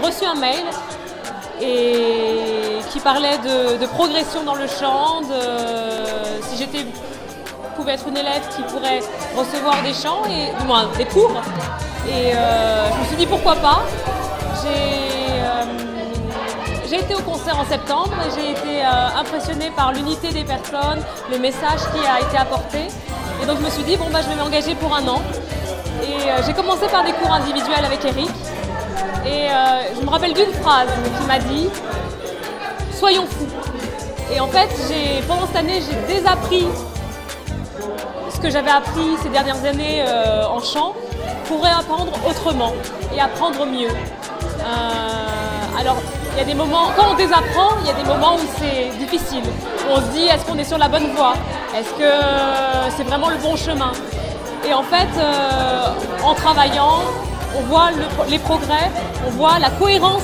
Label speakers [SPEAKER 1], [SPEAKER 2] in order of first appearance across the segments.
[SPEAKER 1] reçu un mail et qui parlait de progression dans le chant, si pouvais être une élève qui pourrait recevoir des chants, du moins des cours. Et je me suis dit pourquoi pas. J'ai été au concert en septembre et j'ai été impressionnée par l'unité des personnes, le message qui a été apporté. Et donc je me suis dit, bon, je vais m'engager pour 1 an. Et j'ai commencé par des cours individuels avec Eric. Et je me rappelle d'une phrase qui m'a dit « Soyons fous ». Et en fait, pendant cette année, j'ai désappris ce que j'avais appris ces dernières années en chant pour réapprendre autrement et apprendre mieux. Alors, il y a des moments, quand on désapprend, il y a des moments où c'est difficile. On se dit, est-ce qu'on est sur la bonne voie? Est-ce que c'est vraiment le bon chemin? Et en fait, en travaillant, on voit les progrès, on voit la cohérence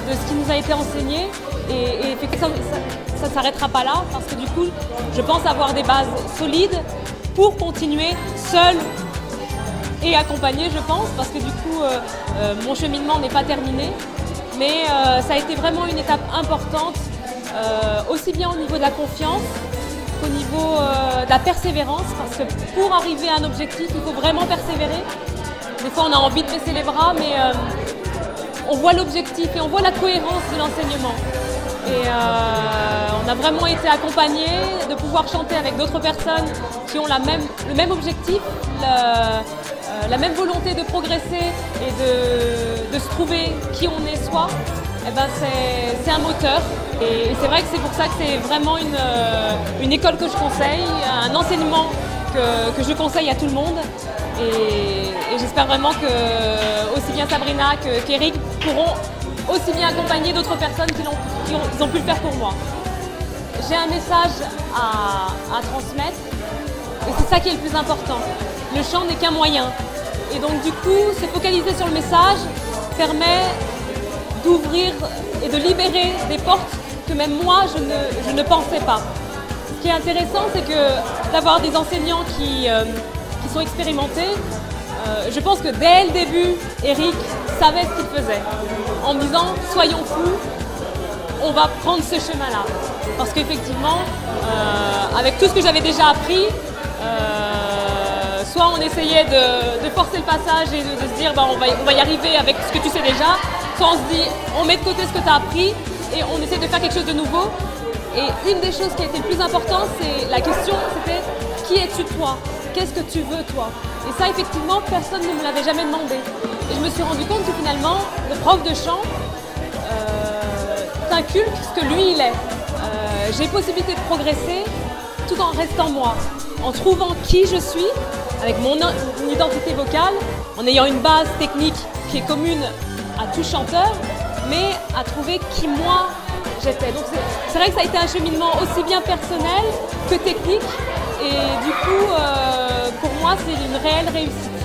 [SPEAKER 1] de ce qui nous a été enseigné. Et effectivement, ça ne s'arrêtera pas là, parce que du coup, je pense avoir des bases solides pour continuer seul et accompagné, je pense, parce que du coup, mon cheminement n'est pas terminé. Mais ça a été vraiment une étape importante, aussi bien au niveau de la confiance qu'au niveau de la persévérance, parce que pour arriver à un objectif, il faut vraiment persévérer. Des fois, on a envie de baisser les bras, mais on voit l'objectif et on voit la cohérence de l'enseignement. Et on a vraiment été accompagnés de pouvoir chanter avec d'autres personnes qui ont le même objectif, la même volonté de progresser et de se trouver qui on est soi. Eh ben c'est un moteur. Et c'est vrai que c'est pour ça que c'est vraiment une école que je conseille, un enseignement que je conseille à tout le monde. Et j'espère vraiment que aussi bien Sabrina qu'Eric pourront aussi bien accompagner d'autres personnes qui ont pu le faire pour moi. J'ai un message à transmettre et c'est ça qui est le plus important. Le chant n'est qu'un moyen. Et donc du coup, se focaliser sur le message permet d'ouvrir et de libérer des portes que même moi, je ne pensais pas. Ce qui est intéressant, c'est que d'avoir des enseignants qui sont expérimentés, je pense que dès le début, Eric savait ce qu'il faisait, en me disant « soyons fous, on va prendre ce chemin-là ». Parce qu'effectivement, avec tout ce que j'avais déjà appris, soit on essayait de forcer le passage et de se dire on va y arriver avec ce que tu sais déjà, soit on se dit on met de côté ce que tu as appris et on essaie de faire quelque chose de nouveau. Et une des choses qui a été le plus importante, c'est la question, c'était qui es-tu toi? Qu'est-ce que tu veux toi? Et ça effectivement personne ne me l'avait jamais demandé. Et je me suis rendu compte que finalement le prof de chant t'inculque ce que lui il est. J'ai possibilité de progresser tout en restant moi, en trouvant qui je suis, avec mon identité vocale, en ayant une base technique qui est commune à tout chanteur, mais à trouver qui moi j'étais. Donc c'est vrai que ça a été un cheminement aussi bien personnel que technique, et du coup pour moi c'est une réelle réussite.